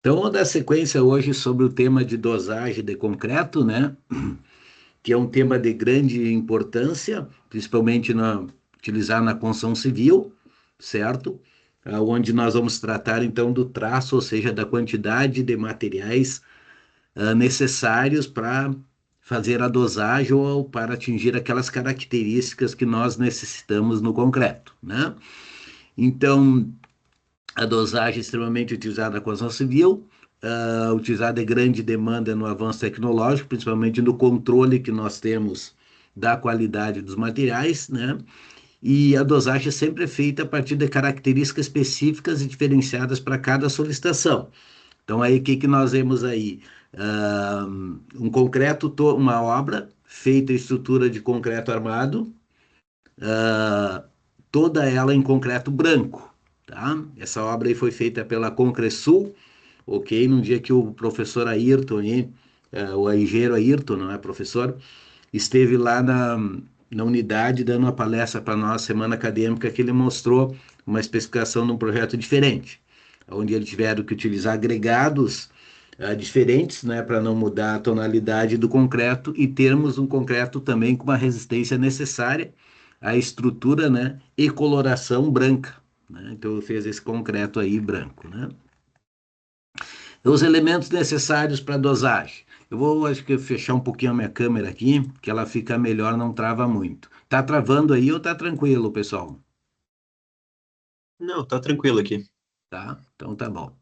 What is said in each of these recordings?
Então, vou dar sequência hoje sobre o tema de dosagem de concreto, né? Que é um tema de grande importância, principalmente utilizar na construção civil, certo? Onde nós vamos tratar então do traço, ou seja, da quantidade de materiais necessários para fazer a dosagem ou para atingir aquelas características que nós necessitamos no concreto, né? Então, a dosagem é extremamente utilizada na construção civil, utilizada em grande demanda no avanço tecnológico, principalmente no controle que nós temos da qualidade dos materiais, né? E a dosagem sempre é feita a partir de características específicas e diferenciadas para cada solicitação. Então, aí, o que que nós vemos aí? Um concreto, uma obra feita em estrutura de concreto armado, ah, toda ela em concreto branco, tá? Essa obra aí foi feita pela Concresul, ok? Num dia que o professor Ayrton, o engenheiro Ayrton, não é professor, esteve lá na unidade dando uma palestra para nós, semana acadêmica, que ele mostrou uma especificação de um projeto diferente, onde eles tiveram que utilizar agregados diferentes, né, para não mudar a tonalidade do concreto e termos um concreto também com uma resistência necessária à estrutura, né, e coloração branca, né? Então eu fiz esse concreto aí branco, né? Os elementos necessários para dosagem. Eu vou, acho que, fechar um pouquinho a minha câmera aqui, que ela fica melhor, não trava muito. Tá travando aí ou tá tranquilo, pessoal? Não, tá tranquilo aqui. Tá? Então tá bom.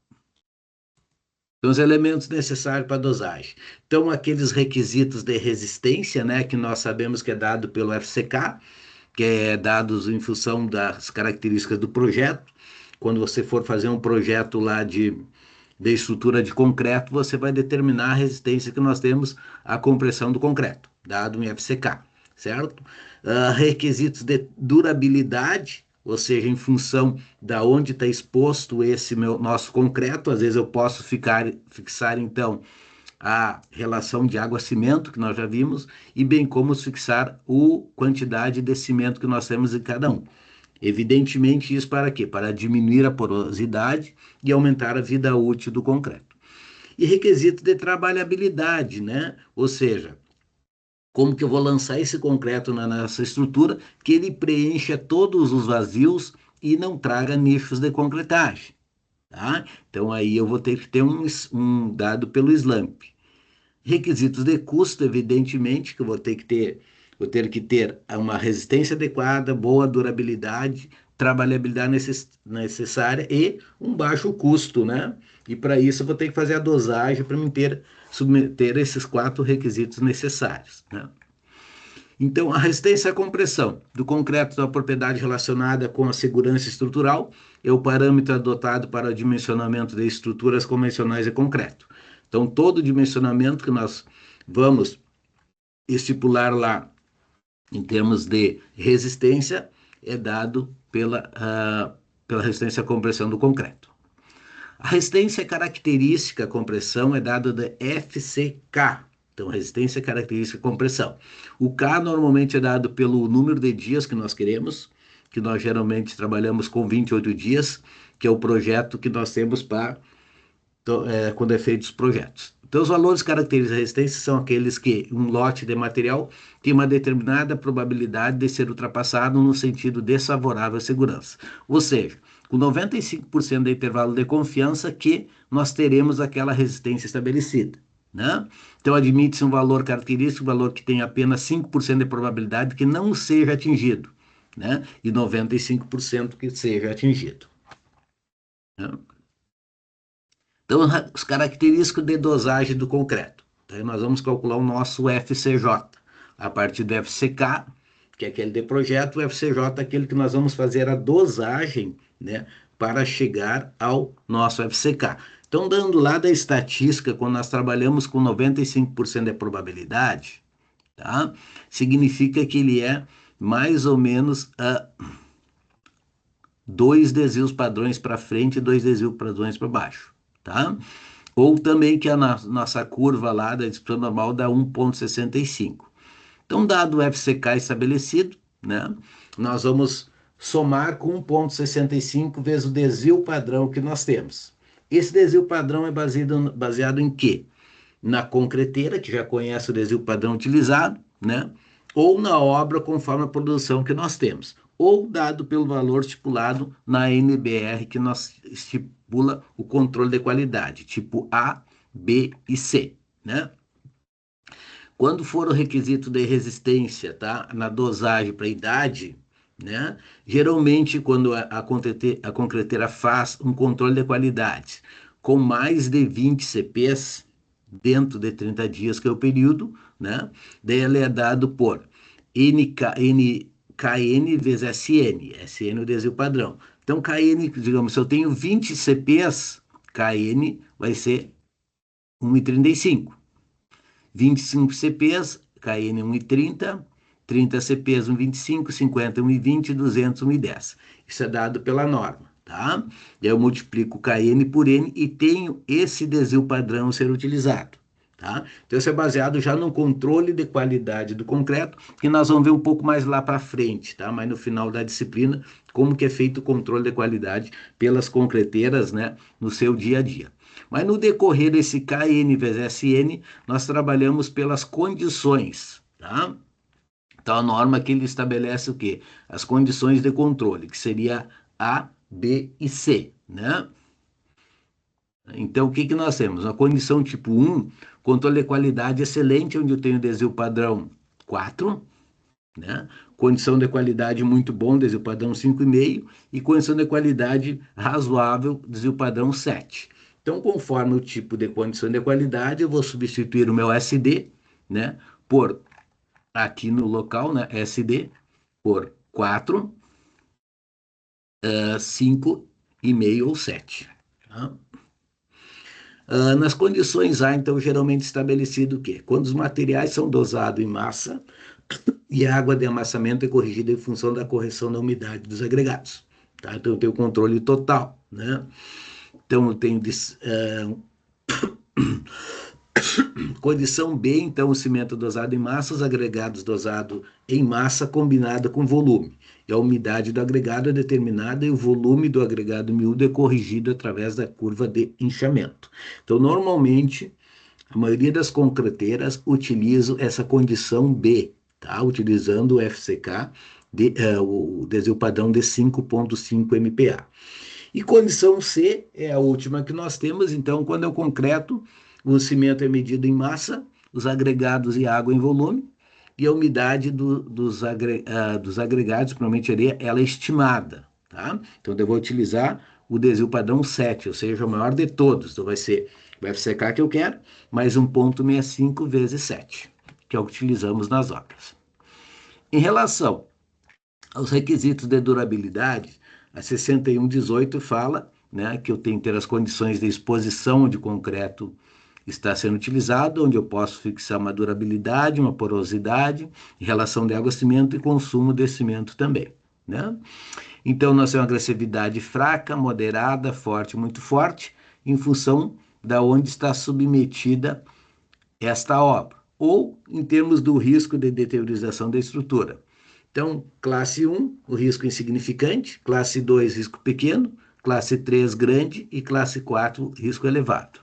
Então, os elementos necessários para dosagem. Então, aqueles requisitos de resistência, né, que nós sabemos que é dado pelo FCK, que é dados em função das características do projeto. Quando você for fazer um projeto lá de estrutura de concreto, você vai determinar a resistência que nós temos à compressão do concreto, dado em FCK, certo? Requisitos de durabilidade, ou seja, em função da onde está exposto esse nosso concreto, às vezes eu posso fixar então a relação de água-cimento, que nós já vimos, e bem como fixar a quantidade de cimento que nós temos em cada um. Evidentemente, isso para quê? Para diminuir a porosidade e aumentar a vida útil do concreto. E requisito de trabalhabilidade, né? Ou seja, como que eu vou lançar esse concreto na nossa estrutura que ele preencha todos os vazios e não traga nichos de concretagem, tá? Então aí eu vou ter que ter um dado pelo SLAMP. Requisitos de custo, evidentemente, que eu vou ter que ter uma resistência adequada, boa durabilidade, trabalhabilidade necessária e um baixo custo, né? E para isso eu vou ter que fazer a dosagem para me submeter esses quatro requisitos necessários, né? Então, a resistência à compressão do concreto da propriedade relacionada com a segurança estrutural é o parâmetro adotado para o dimensionamento de estruturas convencionais de concreto. Então, todo dimensionamento que nós vamos estipular lá em termos de resistência é dado pela resistência à compressão do concreto. A resistência característica à compressão é dada da FCK. Então, resistência característica à compressão. O K normalmente é dado pelo número de dias que nós queremos, que nós geralmente trabalhamos com 28 dias, que é o projeto que nós temos para quando é feito os projetos. Então, os valores característicos da resistência são aqueles que um lote de material tem uma determinada probabilidade de ser ultrapassado no sentido desfavorável à segurança. Ou seja, com 95% de intervalo de confiança que nós teremos aquela resistência estabelecida, né? Então, admite-se um valor característico, um valor que tem apenas 5% de probabilidade que não seja atingido, né? E 95% que seja atingido, né? Então, as características de dosagem do concreto. Então, nós vamos calcular o nosso FCJ a partir do FCK, que é aquele de projeto, o FCJ é aquele que nós vamos fazer a dosagem, né, para chegar ao nosso FCK. Então, dando lá da estatística, quando nós trabalhamos com 95% de probabilidade, tá? Significa que ele é mais ou menos dois desvios padrões para frente e dois desvios padrões para baixo, tá? Ou também que a nossa curva lá da dispersão normal dá 1,65. Então, dado o FCK estabelecido, né, nós vamos somar com 1,65 vezes o desvio padrão que nós temos. Esse desvio padrão é baseado em quê? Na concreteira, que já conhece o desvio padrão utilizado, né? Ou na obra conforme a produção que nós temos, ou dado pelo valor estipulado na NBR, que nós estipula o controle de qualidade, tipo A, B e C, né? Quando for o requisito de resistência, tá? Na dosagem para a idade, né? Geralmente, quando a concreteira faz um controle de qualidade com mais de 20 CPs, dentro de 30 dias, que é o período, né? Daí ela é dado por KN vezes SN. SN é o desvio padrão. Então, KN, digamos, se eu tenho 20 CPs, KN vai ser 1,35. 25 CPs, KN 1,30, 30 CPs 1,25, 50 1,20, 200 1,10. Isso é dado pela norma, tá? Eu multiplico KN por N e tenho esse desvio padrão a ser utilizado, tá? Então isso é baseado já no controle de qualidade do concreto, que nós vamos ver um pouco mais lá para frente, tá? Mas no final da disciplina, como que é feito o controle de qualidade pelas concreteiras, né, no seu dia a dia. Mas no decorrer desse KN vezes SN, nós trabalhamos pelas condições, tá? Então a norma aqui ele estabelece o quê? As condições de controle, que seria A, B e C, né? Então o que que nós temos? A condição tipo 1, controle de qualidade excelente, onde eu tenho desvio padrão 4, né? Condição de qualidade muito bom, desvio padrão 5,5 e condição de qualidade razoável, desvio padrão 7. Então, conforme o tipo de condição de qualidade, eu vou substituir o meu SD, né, por, aqui no local, né, SD, por 4, 5,5 ou 7. Tá? Nas condições A, então, geralmente estabelecido o quê? Quando os materiais são dosados em massa, e a água de amassamento é corrigida em função da correção da umidade dos agregados. Tá? Então, eu tenho o controle total. Né? Então, eu tenho condição B, então, o cimento dosado em massa, os agregados dosados em massa combinada com volume. E a umidade do agregado é determinada e o volume do agregado miúdo é corrigido através da curva de inchamento. Então, normalmente, a maioria das concreteiras utiliza essa condição B, tá? Utilizando o FCK, o desvio padrão de 5,5 MPa. E condição C é a última que nós temos, então, quando é o concreto, o cimento é medido em massa, os agregados e água em volume, e a umidade dos agregados, provavelmente areia, ela é estimada, tá? Então, eu vou utilizar o desvio padrão 7, ou seja, o maior de todos. Então, vai ser o FCK que eu quero, mais 1,65 vezes 7, que é o que utilizamos nas obras. Em relação aos requisitos de durabilidade, a 6118 fala, né, que eu tenho que ter as condições de exposição onde o concreto está sendo utilizado, onde eu posso fixar uma durabilidade, uma porosidade, relação de água-cimento e consumo de cimento também. Né? Então, nós temos uma agressividade fraca, moderada, forte, muito forte, em função da onde está submetida esta obra, ou em termos do risco de deteriorização da estrutura. Então, classe 1, o risco insignificante, classe 2, risco pequeno, classe 3, grande e classe 4, risco elevado.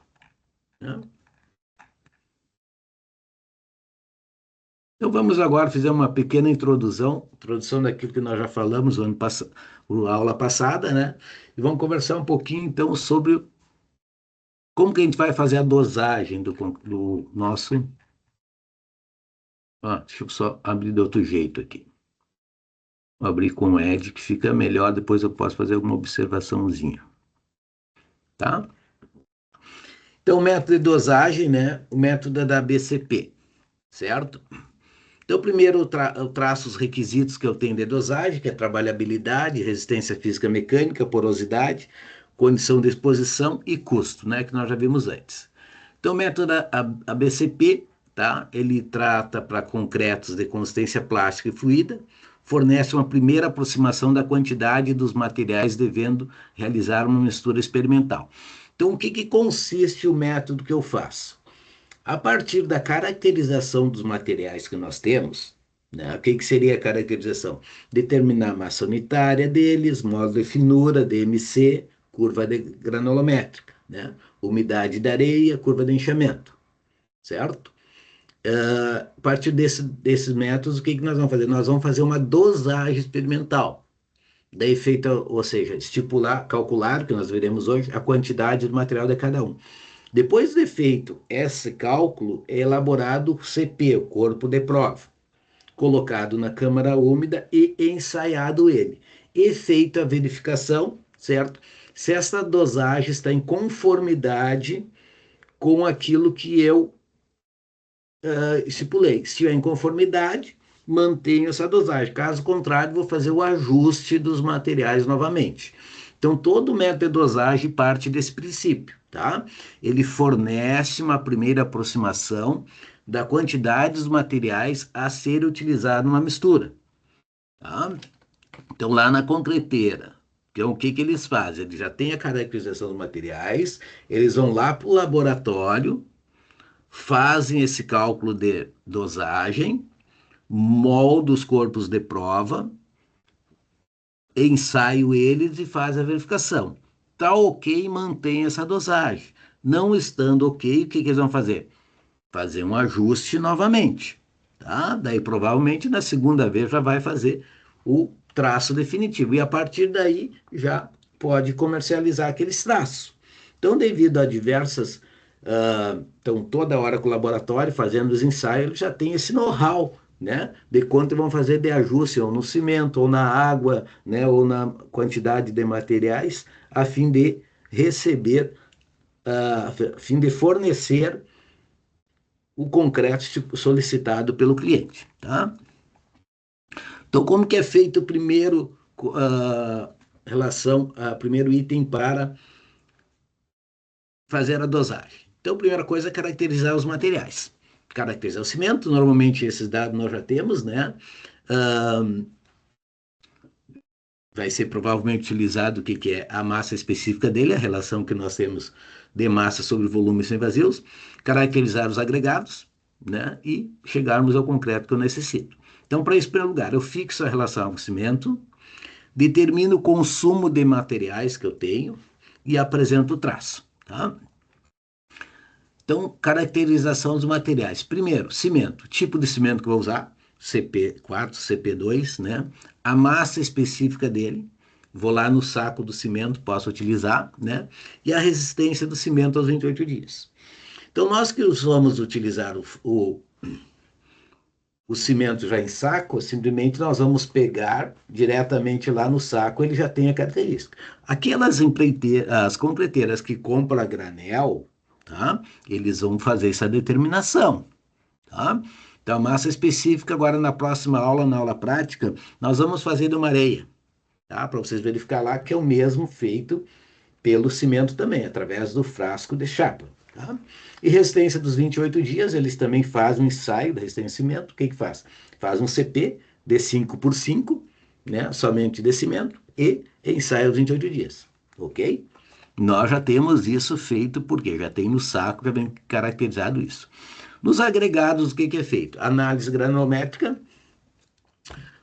Né? Então, vamos agora fazer uma pequena introdução daquilo que nós já falamos no a aula passada, né? E vamos conversar um pouquinho, então, sobre como que a gente vai fazer a dosagem do nosso... deixa eu só abrir de outro jeito aqui. Vou abrir com o Ed, que fica melhor, depois eu posso fazer alguma observaçãozinha. Tá? Então, o método de dosagem, né? O método da BCP, certo? Então, primeiro eu traço os requisitos que eu tenho de dosagem, que é trabalhabilidade, resistência física mecânica, porosidade, condição de exposição e custo, né? Que nós já vimos antes. Então, o método ABCP, tá? Ele trata para concretos de consistência plástica e fluida, fornece uma primeira aproximação da quantidade dos materiais devendo realizar uma mistura experimental. Então, o que consiste o método que eu faço? A partir da caracterização dos materiais que nós temos, né, o que seria a caracterização? Determinar a massa unitária deles, modo de finura, DMC, curva de granulométrica. né? Umidade da areia, curva de enchimento, certo? A partir desses métodos, o que nós vamos fazer? Nós vamos fazer uma dosagem experimental. Daí feita, ou seja, estipular, calcular, que nós veremos hoje, a quantidade do material de cada um. Depois de feito esse cálculo, é elaborado o CP, o corpo de prova, colocado na câmara úmida e ensaiado ele. E feita a verificação, certo? Se essa dosagem está em conformidade com aquilo que eu estipulei. Se tiver em conformidade, mantenho essa dosagem. Caso contrário, vou fazer o ajuste dos materiais novamente. Então, todo o método de dosagem parte desse princípio, tá? Ele fornece uma primeira aproximação da quantidade dos materiais a ser utilizado numa mistura, tá? Então, lá na concreteira, então, o que que eles fazem? Eles já têm a caracterização dos materiais, eles vão lá para o laboratório, fazem esse cálculo de dosagem, moldam os corpos de prova, ensaio eles e fazem a verificação. Está ok, mantém essa dosagem. Não estando ok, o que eles vão fazer? Fazer um ajuste novamente. Tá? Daí, provavelmente, na segunda vez já vai fazer o traço definitivo. E a partir daí, já pode comercializar aqueles traços. Então, devido a diversas. Então, toda hora com o laboratório fazendo os ensaios, ele já tem esse know-how, né? De quanto vão fazer de ajuste, ou no cimento, ou na água, né? Ou na quantidade de materiais, a fim de receber, a fim de fornecer o concreto solicitado pelo cliente, tá? Então, como que é feito o primeiro primeiro item para fazer a dosagem? Então, a primeira coisa é caracterizar os materiais. Caracterizar o cimento, normalmente esses dados nós já temos, né? Vai ser provavelmente utilizado o que é a massa específica dele, a relação que nós temos de massa sobre volumes sem vazios, caracterizar os agregados, né? E chegarmos ao concreto que eu necessito. Então, para isso, em primeiro lugar, eu fixo a relação com o cimento, determino o consumo de materiais que eu tenho e apresento o traço, tá? Então, caracterização dos materiais. Primeiro, cimento. Tipo de cimento que eu vou usar, CP4, CP2, né? A massa específica dele. Vou lá no saco do cimento, posso utilizar, né? E a resistência do cimento aos 28 dias. Então, nós que vamos utilizar o cimento já em saco, simplesmente nós vamos pegar diretamente lá no saco, ele já tem a característica. Aquelas as concreteiras que compram a granel, tá? Eles vão fazer essa determinação, tá? Então, a massa específica, agora na próxima aula, na aula prática, nós vamos fazer de uma areia, tá? Para vocês verificar lá que é o mesmo feito pelo cimento também, através do frasco de chapa. Tá? E resistência dos 28 dias, eles também fazem um ensaio da resistência de cimento. O que que faz? Faz um CP de 5 por 5, né? Somente de cimento, e ensaio aos 28 dias. Ok? Nós já temos isso feito, porque já tem no saco, já vem caracterizado isso. Nos agregados, o que que é feito? Análise granulométrica,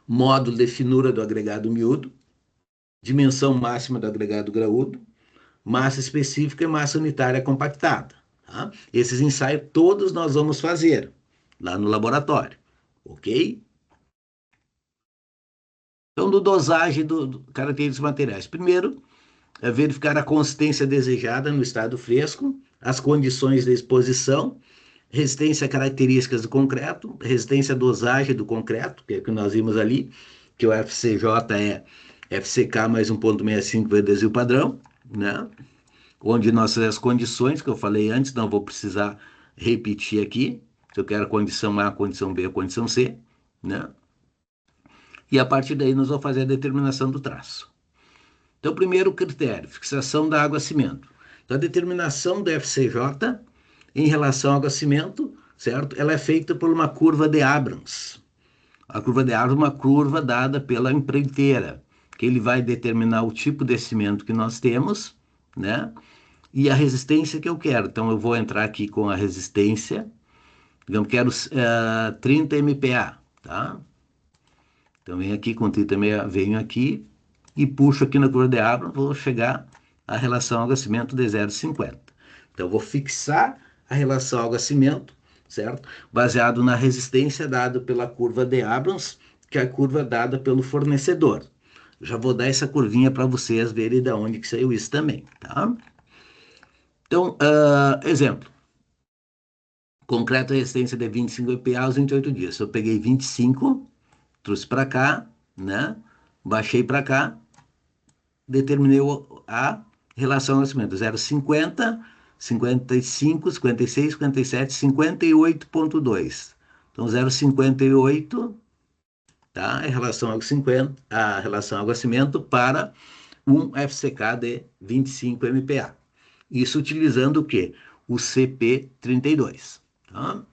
módulo de finura do agregado miúdo, dimensão máxima do agregado graúdo, massa específica e massa unitária compactada. Tá? Esses ensaios todos nós vamos fazer lá no laboratório, ok? Então, do dosagem do características materiais. Primeiro, é verificar a consistência desejada no estado fresco, as condições de exposição, resistência a características do concreto, resistência à dosagem do concreto, que é o que nós vimos ali, que o FCJ é FCK mais 1,65 vezes adesivo padrão, né? Onde nós as condições que eu falei antes, não vou precisar repetir aqui, se eu quero condição A, condição B, condição C, né? E a partir daí nós vamos fazer a determinação do traço. Então, primeiro critério, fixação da água-cimento. Então, a determinação do FCJ em relação ao água-cimento, certo? Ela é feita por uma curva de Abrams. A curva de Abrams é uma curva dada pela empreiteira, que ele vai determinar o tipo de cimento que nós temos, né? E a resistência que eu quero. Então, eu vou entrar aqui com a resistência. Digamos, quero 30 MPa, tá? Então, venho aqui com 30 MPa, venho aqui e puxo aqui na curva de Abrams, vou chegar a relação água-cimento de 0,50. Então, eu vou fixar a relação água-cimento, certo? Baseado na resistência dada pela curva de Abrams, que é a curva dada pelo fornecedor. Já vou dar essa curvinha para vocês verem de onde que saiu isso também, tá? Então, exemplo. Concreto resistência de 25 MPa aos 28 dias. Eu peguei 25, trouxe para cá, né? Baixei para cá, determinei a relação ao nascimento. 0,50, 55, 56, 57, 58,2. Então, 0,58, tá? É relação ao 50, a relação ao nascimento para um FCK de 25 MPa. Isso utilizando o quê? O CP32, tá?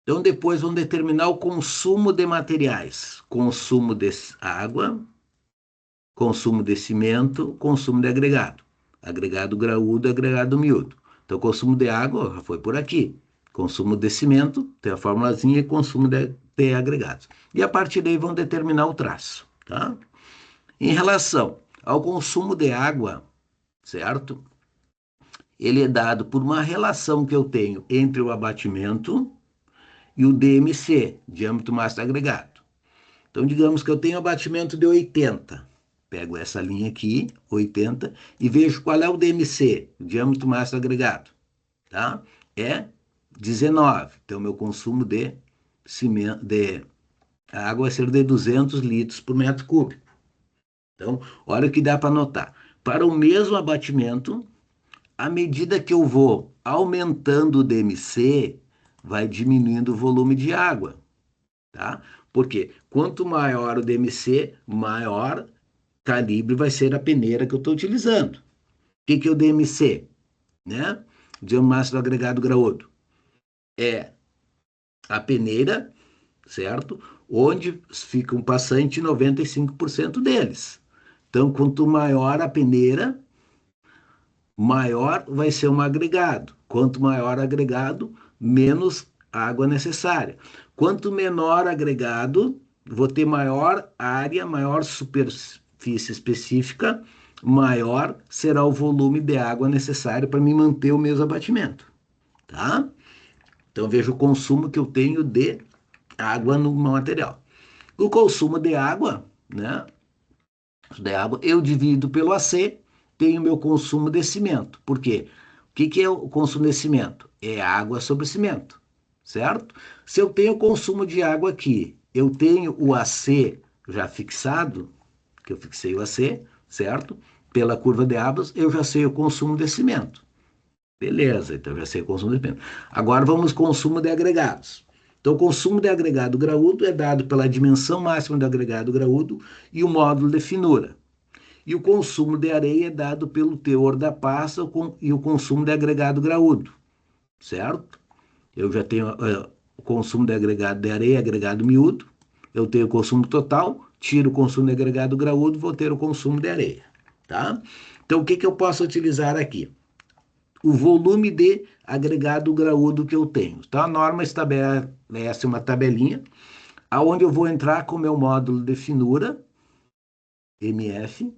Então, depois vamos determinar o consumo de materiais. Consumo de água, consumo de cimento, consumo de agregado. Agregado graúdo, agregado miúdo. Então, consumo de água já foi por aqui. Consumo de cimento, tem a formulazinha, e consumo de agregados. E a partir daí vão determinar o traço, tá? Em relação ao consumo de água, certo? Ele é dado por uma relação que eu tenho entre o abatimento e o DMC, diâmetro máximo agregado. Então, digamos que eu tenho abatimento de 80. Pego essa linha aqui, 80, e vejo qual é o DMC, o diâmetro máximo agregado. Tá? É 19. Então, meu consumo de água vai ser de 200 litros por metro cúbico. Então, olha o que dá para notar. Para o mesmo abatimento, à medida que eu vou aumentando o DMC, vai diminuindo o volume de água. Tá? Porque quanto maior o DMC, maior calibre vai ser a peneira que eu estou utilizando. O que é o DMC? Né? Diâmetro máximo agregado graúdo. É a peneira, certo? Onde fica um passante 95% deles. Então, quanto maior a peneira, maior vai ser um agregado. Quanto maior agregado, menos água necessária. Quanto menor agregado, vou ter maior área, maior superfície específica, maior será o volume de água necessário para me manter o mesmo abatimento, tá? Então veja o consumo que eu tenho de água no material. O consumo de água, né? De água, eu divido pelo AC, tenho meu consumo de cimento. Por quê? O que é o consumo de cimento? É água sobre cimento, certo? Se eu tenho consumo de água aqui, eu tenho o AC já fixado, que eu fixei o AC, certo? Pela curva de Abrams, eu já sei o consumo de cimento. Beleza, então já sei o consumo de cimento. Agora vamos ao consumo de agregados. Então, o consumo de agregado graúdo é dado pela dimensão máxima do agregado graúdo e o módulo de finura. E o consumo de areia é dado pelo teor da pasta e o consumo de agregado graúdo, certo? Eu já tenho o consumo de agregado de areia, agregado miúdo, eu tenho o consumo total, tiro o consumo de agregado graúdo, vou ter o consumo de areia, tá? Então, o que eu posso utilizar aqui? O volume de agregado graúdo que eu tenho. Então, a norma estabelece uma tabelinha, aonde eu vou entrar com o meu módulo de finura, MF,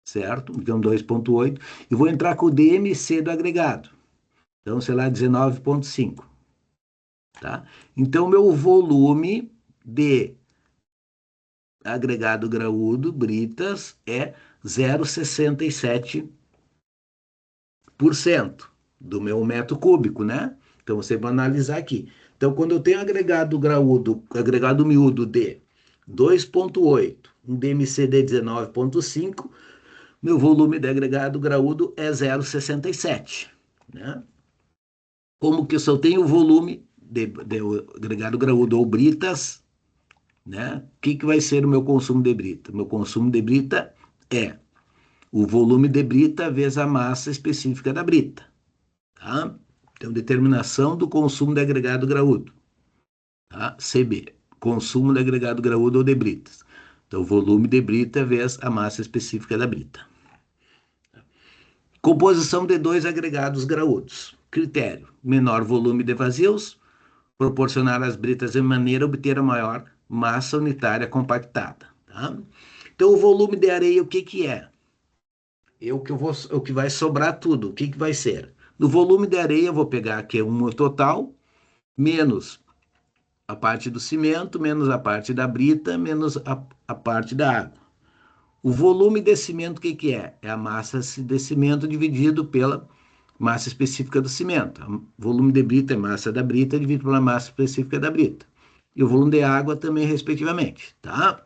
certo? Então, 2,8. E vou entrar com o DMC do agregado. Então, sei lá, 19,5. Tá? Então, meu volume de agregado graúdo, britas, é 0,67% do meu metro cúbico, né? Então, você vai analisar aqui. Então, quando eu tenho agregado graúdo, agregado miúdo de 2,8, um DMC de 19,5, meu volume de agregado graúdo é 0,67, né? Como que eu só tenho volume de agregado graúdo ou britas, né? O que vai ser o meu consumo de brita? Meu consumo de brita é o volume de brita vezes a massa específica da brita, tá? Então, determinação do consumo de agregado graúdo, tá? CB, consumo de agregado graúdo ou de britas. Então, volume de brita vezes a massa específica da brita. Composição de dois agregados graúdos. Critério: menor volume de vazios, proporcionar as britas de maneira a obter a maior massa unitária compactada. Tá? Então, o volume de areia, o que que é? O que vai sobrar tudo. O que que vai ser? No volume de areia, eu vou pegar aqui um total, menos a parte do cimento, menos a parte da brita, menos a parte da água. O volume de cimento, o que que é? É a massa de cimento dividido pela massa específica do cimento. O volume de brita é massa da brita dividido pela massa específica da brita. E o volume de água também, respectivamente, tá?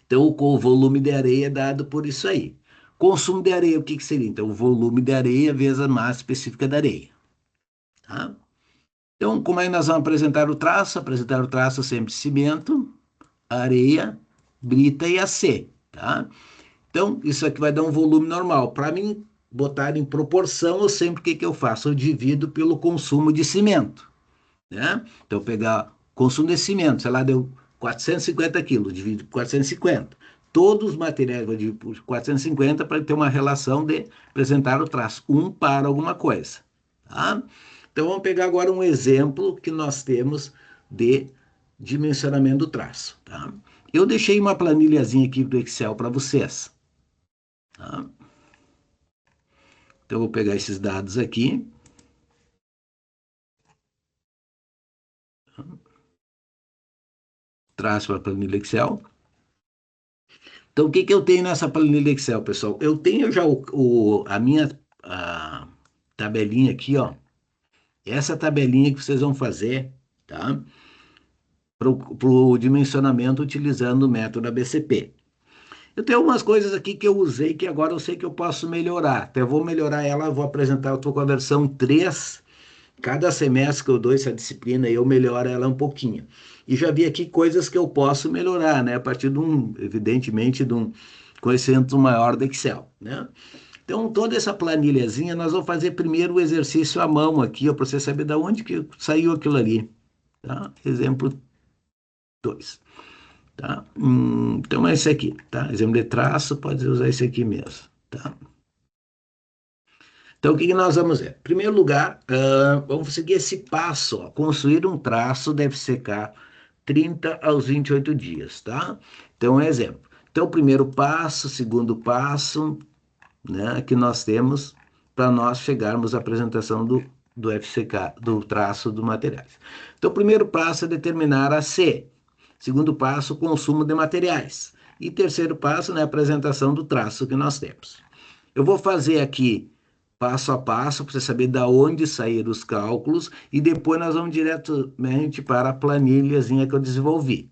Então, o volume de areia é dado por isso aí. Consumo de areia, o que que seria? Então, o volume de areia vezes a massa específica da areia, tá? Então, como é que nós vamos apresentar o traço? Apresentar o traço sempre cimento, areia, brita e AC, tá? Então, isso aqui vai dar um volume normal. Para mim botar em proporção, eu sempre o que que eu faço? Eu divido pelo consumo de cimento, né? Então, pegar consumo de cimento, sei lá, deu 450 quilos, divido por 450. Todos os materiais vou dividir por 450 para ter uma relação de apresentar o traço, um para alguma coisa, tá? Então, vamos pegar agora um exemplo que nós temos de dimensionamento do traço, tá? Eu deixei uma planilhazinha aqui do Excel para vocês, tá? Então, eu vou pegar esses dados aqui, traço para a planilha Excel. Então, o que que eu tenho nessa planilha Excel, pessoal? Eu tenho já a minha tabelinha aqui, ó. Essa tabelinha que vocês vão fazer, tá? Para o dimensionamento utilizando o método ABCP. Eu tenho algumas coisas aqui que eu usei que agora eu sei que eu posso melhorar. Até vou melhorar ela, vou apresentar, eu estou com a versão 3. Cada semestre que eu dou essa disciplina, eu melhoro ela um pouquinho. E já vi aqui coisas que eu posso melhorar, né? A partir de evidentemente, de um conhecimento maior do Excel, né? Então, toda essa planilhazinha, nós vamos fazer primeiro o exercício à mão aqui, para você saber de onde que saiu aquilo ali, tá? Exemplo 2, tá? Então, é esse aqui, tá? Exemplo de traço, pode usar esse aqui mesmo, tá? Então, o que que nós vamos ver? Em primeiro lugar, vamos seguir esse passo, ó. Construir um traço deve secar 30 aos 28 dias, tá? Então, um exemplo. Então, o primeiro passo, segundo passo, né, que nós temos para nós chegarmos à apresentação do FCK, do traço dos materiais. Então, o primeiro passo é determinar a C. Segundo passo, o consumo de materiais. E terceiro passo, né, a apresentação do traço que nós temos. Eu vou fazer aqui passo a passo para você saber da onde saíram os cálculos e depois nós vamos diretamente para a planilhazinha que eu desenvolvi,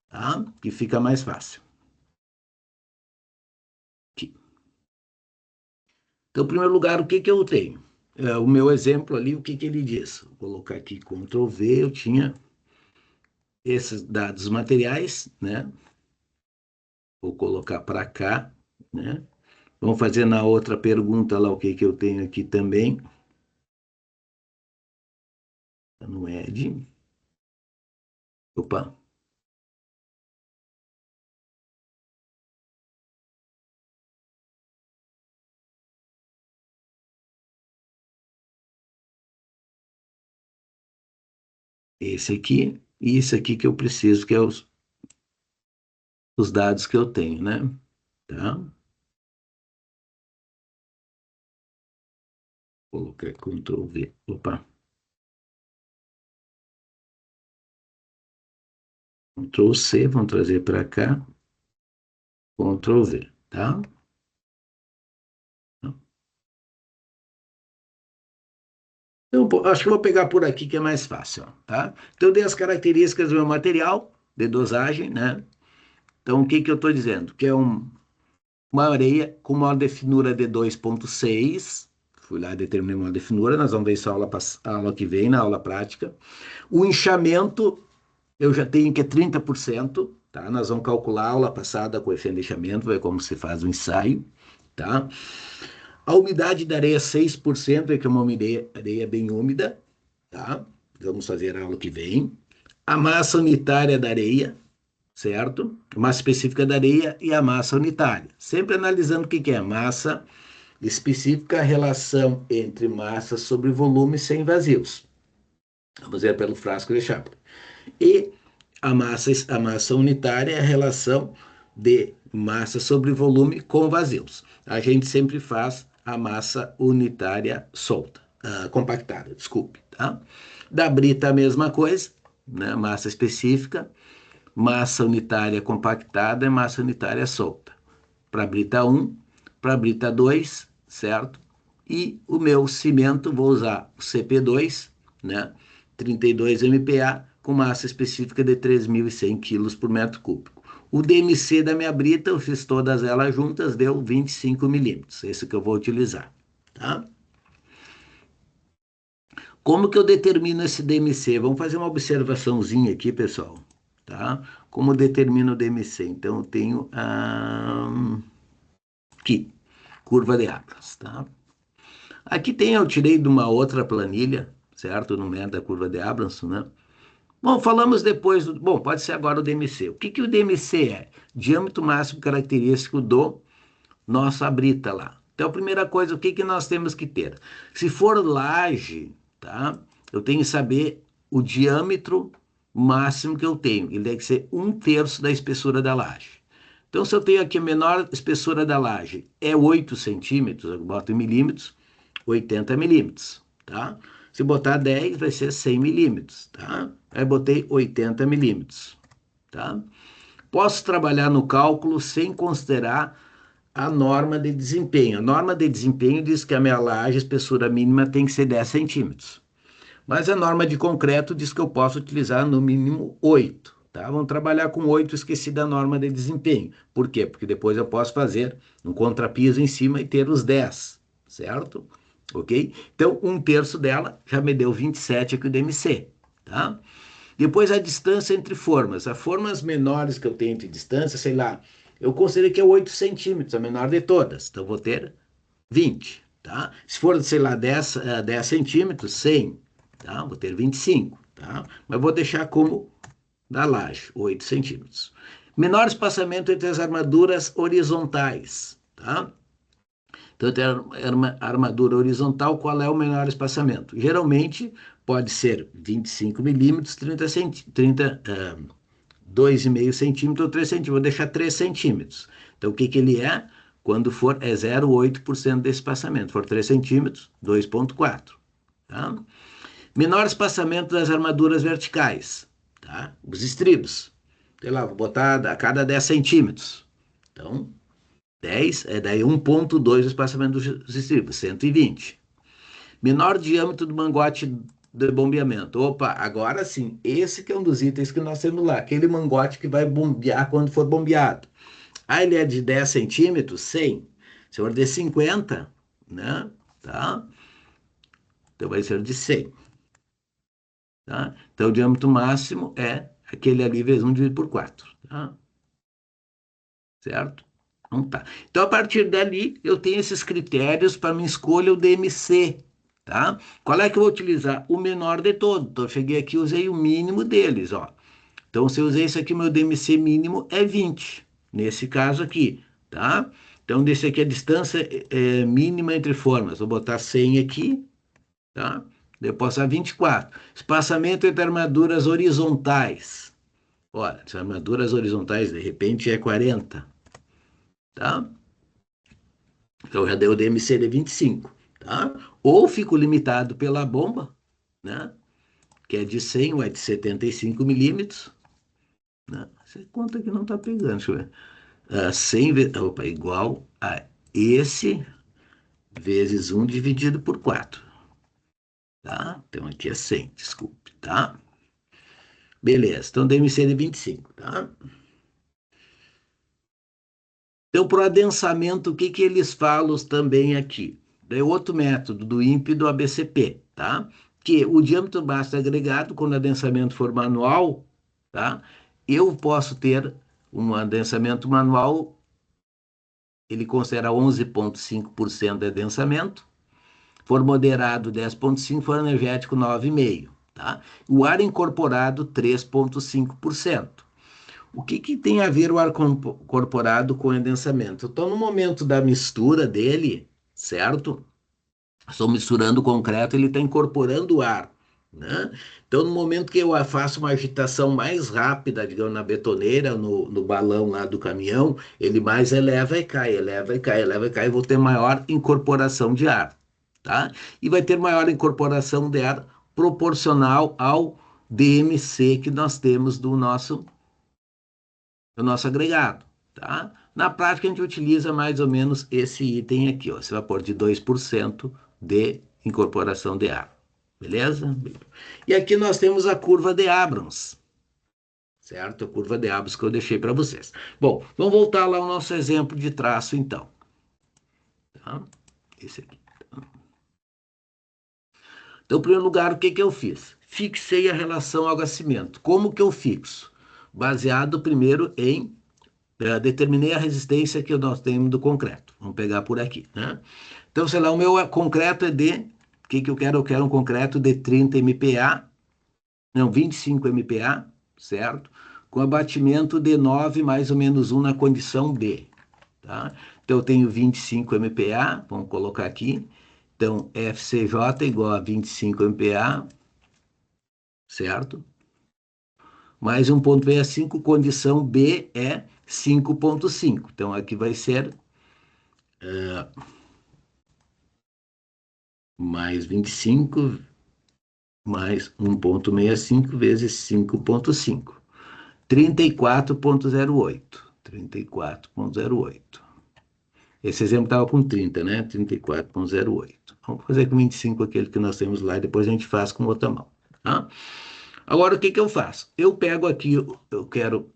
tá? Que fica mais fácil. Aqui. Então, em primeiro lugar, o que que eu tenho? O meu exemplo ali, o que que ele diz? Vou colocar aqui Ctrl V, eu tinha esses dados materiais, né? Vou colocar para cá, né? Vamos fazer na outra pergunta lá o que que eu tenho aqui também. No Ed. Opa. Esse aqui e esse aqui que eu preciso, que é os dados que eu tenho, né? Tá? Colocar Ctrl V. Opa. Ctrl C, vamos trazer para cá. Ctrl V, tá? Então, acho que eu vou pegar por aqui que é mais fácil, tá? Então, eu dei as características do meu material de dosagem, né? Então, o que que eu estou dizendo? Que é uma areia com maior de finura de 2,6. Fui lá e determinei uma de finura, nós vamos ver isso a aula que vem, na aula prática. O inchamento, eu já tenho que é 30%, tá? Nós vamos calcular a aula passada com o efeito de inchamento, ver como se faz o ensaio, tá? A umidade da areia é 6%, que é uma areia bem úmida, tá? Vamos fazer a aula que vem. A massa unitária da areia, certo? A massa específica da areia e a massa unitária. Sempre analisando o que que é massa específica, a relação entre massa sobre volume sem vazios. Vamos ver pelo frasco de Chaplin. E a massa unitária é a relação de massa sobre volume com vazios. A gente sempre faz a massa unitária solta, compactada, desculpe, tá? Da brita a mesma coisa, né? Massa específica, massa unitária compactada e massa unitária solta. Para brita 1, para brita 2, certo? E o meu cimento, vou usar o CP2, né? 32 MPa, com massa específica de 3.100 quilos por metro cúbico. O DMC da minha brita, eu fiz todas elas juntas, deu 25 milímetros. Esse que eu vou utilizar, tá? Como que eu determino esse DMC? Vamos fazer uma observaçãozinha aqui, pessoal, tá? Como eu determino o DMC? Então, eu tenho aqui, curva de Abras, tá? Aqui tem, eu tirei de uma outra planilha, certo? Não é da curva de Abramson, né? Bom, falamos depois do. Bom, pode ser agora o DMC. O que que o DMC é? Diâmetro máximo característico do nossa brita lá. Então, a primeira coisa, o que que nós temos que ter? Se for laje, tá? Eu tenho que saber o diâmetro máximo que eu tenho. Ele deve ser 1/3 da espessura da laje. Então, se eu tenho aqui a menor espessura da laje é 8 centímetros, eu boto em milímetros, 80 milímetros, tá? Se botar 10, vai ser 100 milímetros, tá? Aí botei 80 milímetros, tá? Posso trabalhar no cálculo sem considerar a norma de desempenho. A norma de desempenho diz que a minha laje, a espessura mínima tem que ser 10 centímetros. Mas a norma de concreto diz que eu posso utilizar no mínimo 8. Tá? Vamos trabalhar com 8, esqueci da norma de desempenho. Por quê? Porque depois eu posso fazer um contrapiso em cima e ter os 10, certo? Ok? Então, 1/3 dela já me deu 27 aqui o DMC. Tá? Depois a distância entre formas. As formas menores que eu tenho de distância, sei lá, eu considero que é 8 centímetros, a menor de todas. Então, vou ter 20, tá? Se for, sei lá, 10 centímetros, 100, tá? Vou ter 25, tá? Mas vou deixar como da laje, 8 centímetros. Menor espaçamento entre as armaduras horizontais, tá? Então, tem a armadura horizontal, qual é o menor espaçamento? Geralmente, pode ser 25 milímetros, 2,5 centímetros ou 3 centímetros. Vou deixar 3 centímetros. Então, o que que ele é? Quando for, é 0,8% desse espaçamento. Se for 3 centímetros, 2,4. Tá? Menor espaçamento das armaduras verticais. Tá? Os estribos. Sei lá, vou botar a cada 10 centímetros. Então, 10 é daí 1,2 o espaçamento dos estribos, 120. Menor diâmetro do mangote de bombeamento. Opa, agora sim, esse que é um dos itens que nós temos lá, aquele mangote que vai bombear quando for bombeado. Ah, ele é de 10 centímetros? 100. Se for de 50, né? Tá? Então vai ser de 100. Tá? Então o diâmetro máximo é aquele ali vezes 1 dividido por 4. Tá? Certo? Então tá. Então a partir dali eu tenho esses critérios para minha escolha o DMC. Tá? Qual é que eu vou utilizar? O menor de todos. Então eu cheguei aqui e usei o mínimo deles. Ó. Então se eu usei isso aqui, meu DMC mínimo é 20. Nesse caso aqui. Tá? Então desse aqui a distância mínima entre formas. Vou botar 100 aqui. Tá? Eu posso usar 24. Espaçamento entre armaduras horizontais. Olha, as armaduras horizontais de repente é 40. Tá? Então já deu o DMC de 25, tá? Ou fico limitado pela bomba, né? Que é de 100 ou é de 75 milímetros, né? Você conta que não está pegando, deixa eu ver. 100 opa, igual a esse vezes 1 dividido por 4, tá? Então aqui é 100, desculpe, tá? Beleza, então DMC de 25, tá? Então, para o adensamento, o que que eles falam também aqui? É outro método do INPE e do ABCP, tá? Que o diâmetro máximo agregado, quando o adensamento for manual, tá? Eu posso ter um adensamento manual, ele considera 11,5% de adensamento, for moderado 10,5%, for energético 9,5%, tá? O ar incorporado 3,5%. O que que tem a ver o ar incorporado com o adensamento? Então, no momento da mistura dele, certo? Estou misturando o concreto, ele está incorporando o ar, né? Então, no momento que eu faço uma agitação mais rápida, digamos, na betoneira, no balão lá do caminhão, ele mais eleva e cai, eleva e cai, eleva e cai, eu vou ter maior incorporação de ar, tá? E vai ter maior incorporação de ar proporcional ao DMC que nós temos do nosso agregado, tá? Na prática, a gente utiliza mais ou menos esse item aqui, ó, esse vapor de 2% de incorporação de ar. Beleza? E aqui nós temos a curva de Abrams, certo? A curva de Abrams que eu deixei para vocês. Bom, vamos voltar lá ao nosso exemplo de traço, então. Tá? Esse aqui. Então, em primeiro lugar, o que que eu fiz? Fixei a relação água-cimento. Como que eu fixo? Baseado primeiro em determinei a resistência que nós temos do concreto. Vamos pegar por aqui, né? Então, sei lá, o meu concreto é de... O que que eu quero? Eu quero um concreto de 30 MPa, não, 25 MPa, certo? Com abatimento de 9 mais ou menos 1 na condição B, tá? Então, eu tenho 25 MPa, vamos colocar aqui. Então, FCJ igual a 25 MPa, certo? Mais 1,65, condição B é 5,5. Então, aqui vai ser mais 25 mais 1,65 vezes 5,5. 34,08. 34,08. Esse exemplo estava com 30, né? 34,08. Vamos fazer com 25 aquele que nós temos lá e depois a gente faz com outra mão. Tá? Agora, o que que eu faço? Eu pego aqui, eu quero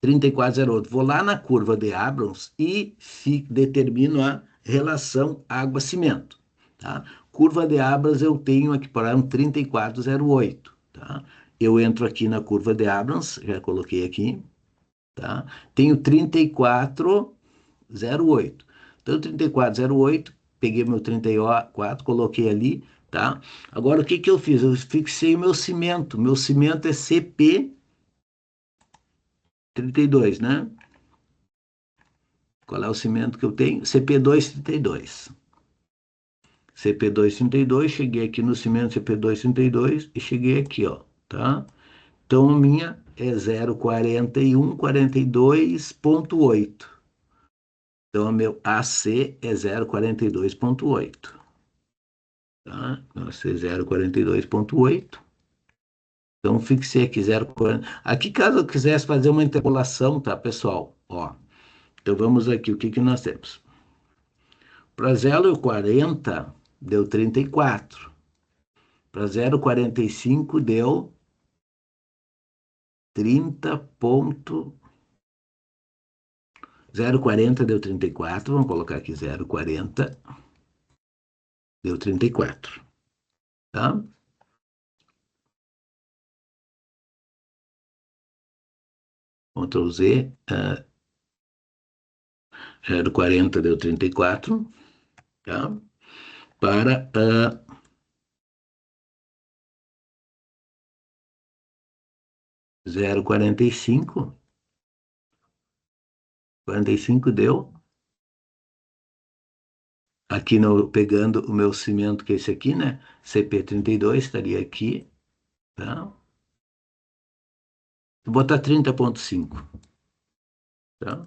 34,08. Vou lá na curva de Abrams e determino a relação água-cimento. Tá? Curva de Abrams eu tenho aqui para um 34,08. Tá? Eu entro aqui na curva de Abrams, já coloquei aqui. Tá? Tenho 34,08. Então, 34,08, peguei meu 34, coloquei ali. Tá? Agora, o que que eu fiz? Eu fixei o meu cimento. Meu cimento é CP32, né? Qual é o cimento que eu tenho? CP232. CP232, cheguei aqui no cimento CP232 e cheguei aqui, ó, tá? Então, a minha é 0,4142,8. Então, o meu AC é 0,42,8. Tá? Nossa, é 0,42,8. Então, fixei aqui 0,40. Aqui, caso eu quisesse fazer uma interpolação, tá, pessoal? Ó, então, vamos aqui, o que que nós temos? Para 0,40 deu 34. Para 0,45 deu 30 ponto... 0,40 deu 34. Vamos colocar aqui 0,40 deu 34. Tá? Ctrl Z. 0,40 deu 34. Tá? Para 0,45. 45 deu. Aqui no, pegando o meu cimento, que é esse aqui, né? CP32 estaria aqui. Tá? Vou botar 30,5. Tá?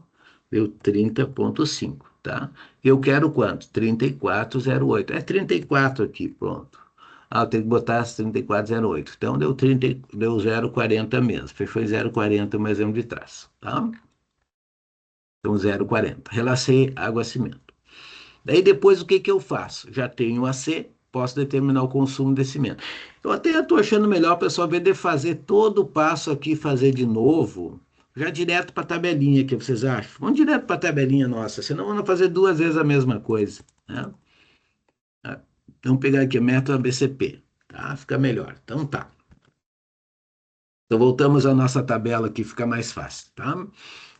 Deu 30,5. Tá? Eu quero quanto? 34,08. É 34 aqui, pronto. Ah, eu tenho que botar as 34,08. Então deu 30, deu 0,40 mesmo. Fechou em 0,40 o meu exemplo de traço. Tá? Então 0,40. Relacei água-cimento. Daí depois o que que eu faço? Já tenho a C, posso determinar o consumo de cimento. Eu até estou achando melhor o pessoal, ao invés de fazer todo o passo aqui, fazer de novo, já direto para a tabelinha, que vocês acham? Vamos direto para a tabelinha nossa, senão vamos fazer duas vezes a mesma coisa. Né? Vamos pegar aqui o método ABCP, tá? Fica melhor. Então tá. Então voltamos à nossa tabela aqui, fica mais fácil, tá?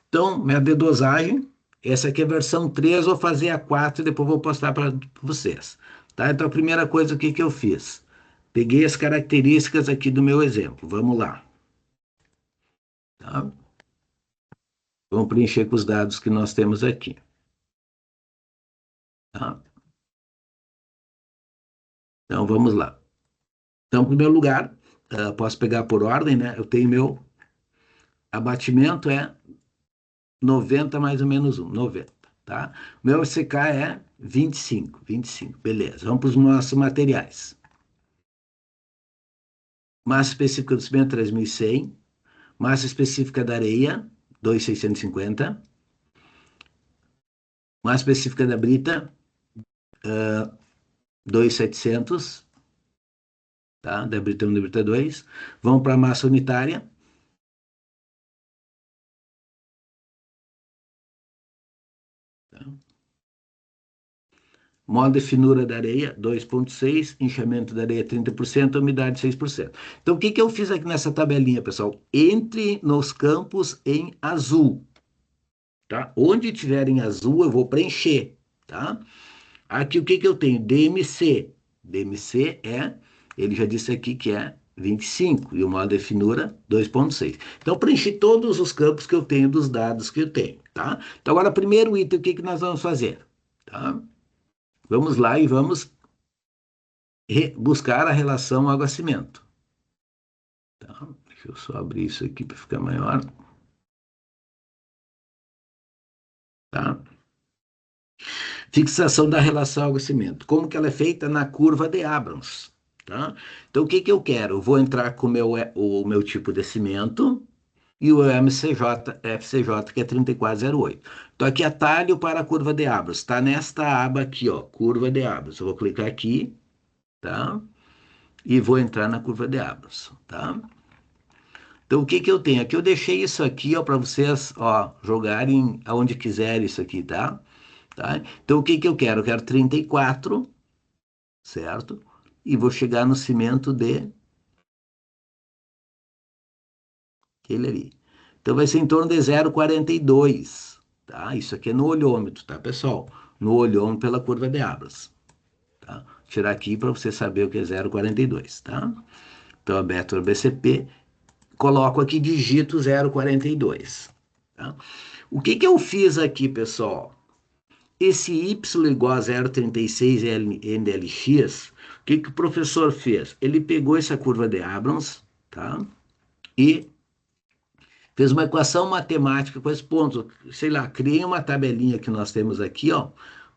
Então, método de dosagem, essa aqui é a versão 3, vou fazer a 4 e depois vou postar para vocês. Tá? Então, a primeira coisa, o que que eu fiz? Peguei as características aqui do meu exemplo. Vamos lá. Tá? Vamos preencher com os dados que nós temos aqui. Tá? Então, vamos lá. Então, em primeiro lugar, posso pegar por ordem, né? Eu tenho meu abatimento é 90 mais ou menos 90, tá? Meu FCK é 25, beleza. Vamos para os nossos materiais. Massa específica do cimento, 3.100. Massa específica da areia, 2.650. Massa específica da brita, 2.700. Tá? Da brita 1, da brita 2. Vamos para a massa unitária. Tá? Modo de finura da areia, 2,6. Inchamento da areia, 30%. Umidade, 6%. Então, o que eu fiz aqui nessa tabelinha, pessoal? Entre nos campos em azul. Tá? Onde tiver em azul, eu vou preencher. Tá? Aqui, o que eu tenho? DMC. DMC ele já disse aqui que é 25. E o modo de finura, 2,6. Então, preenchi todos os campos que eu tenho dos dados que eu tenho. Tá? Então, agora, primeiro item, o que nós vamos fazer? Tá? Vamos lá e vamos buscar a relação água-cimento. Tá? Deixa eu só abrir isso aqui para ficar maior. Tá? Fixação da relação água-cimento. Como que ela é feita? Na curva de Abrams. Tá? Então, o que eu quero? Eu vou entrar com o meu tipo de cimento e o MCJ, FCJ, que é 3408. Então, aqui atalho para a curva de Abrams. Está nesta aba aqui, ó, curva de Abrams. Eu vou clicar aqui, tá? E vou entrar na curva de Abrams, tá? Então, o que eu tenho? Aqui eu deixei isso aqui, ó, para vocês, ó, jogarem aonde quiserem isso aqui, tá? Tá? Então, o que eu quero? Eu quero 34, certo? E vou chegar no cimento de aquele ali. Então, vai ser em torno de 0,42, tá? Isso aqui é no olhômetro, tá, pessoal? No olhômetro pela curva de Abras, tá? Vou tirar aqui para você saber o que é 0,42, tá? Então, a Betor BCP, coloco aqui, digito 0,42, tá? O que eu fiz aqui, pessoal? Esse y igual a 0,36 NLX, o que o professor fez? Ele pegou essa curva de Abrams, tá? E fez uma equação matemática com esse ponto. Sei lá, criei uma tabelinha que nós temos aqui, ó,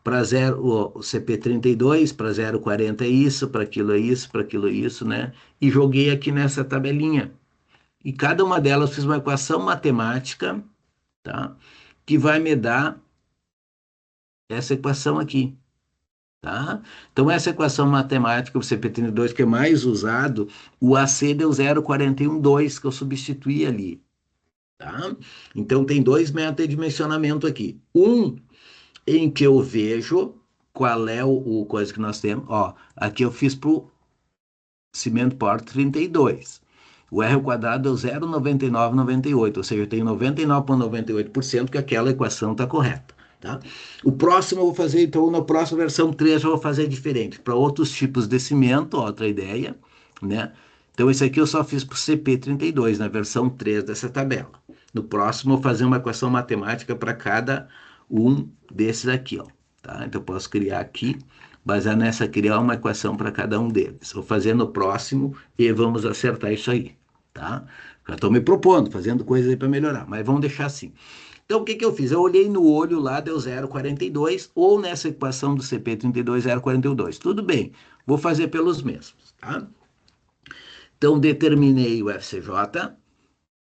para o CP32, para 0,40 é isso, para aquilo é isso, para aquilo é isso, né? E joguei aqui nessa tabelinha. E cada uma delas fiz uma equação matemática, tá? Que vai me dar essa equação aqui. Tá? Então, essa equação matemática, o CP32, que é mais usado, o AC deu 0,412, que eu substituí ali. Tá? Então, tem dois métodos de dimensionamento aqui. Um em que eu vejo qual é o coisa que nós temos. Ó, aqui eu fiz para o cimento porte 32. O R ao quadrado deu 0,9998, ou seja, eu tenho 99,98% que aquela equação está correta. Tá? O próximo eu vou fazer, então, na próxima versão 3 eu vou fazer diferente. Para outros tipos de cimento, outra ideia, né? Então, esse aqui eu só fiz para o CP32, na versão 3 dessa tabela. No próximo, eu vou fazer uma equação matemática para cada um desses aqui, ó. Tá? Então, eu posso criar aqui, baseado nessa, criar uma equação para cada um deles. Vou fazer no próximo e vamos acertar isso aí, tá? Já estou me propondo, fazendo coisas aí para melhorar, mas vamos deixar assim. Então, o que eu fiz? Eu olhei no olho lá, deu 0,42, ou nessa equação do CP32, 0,42. Tudo bem, vou fazer pelos mesmos, tá? Então, determinei o FCJ,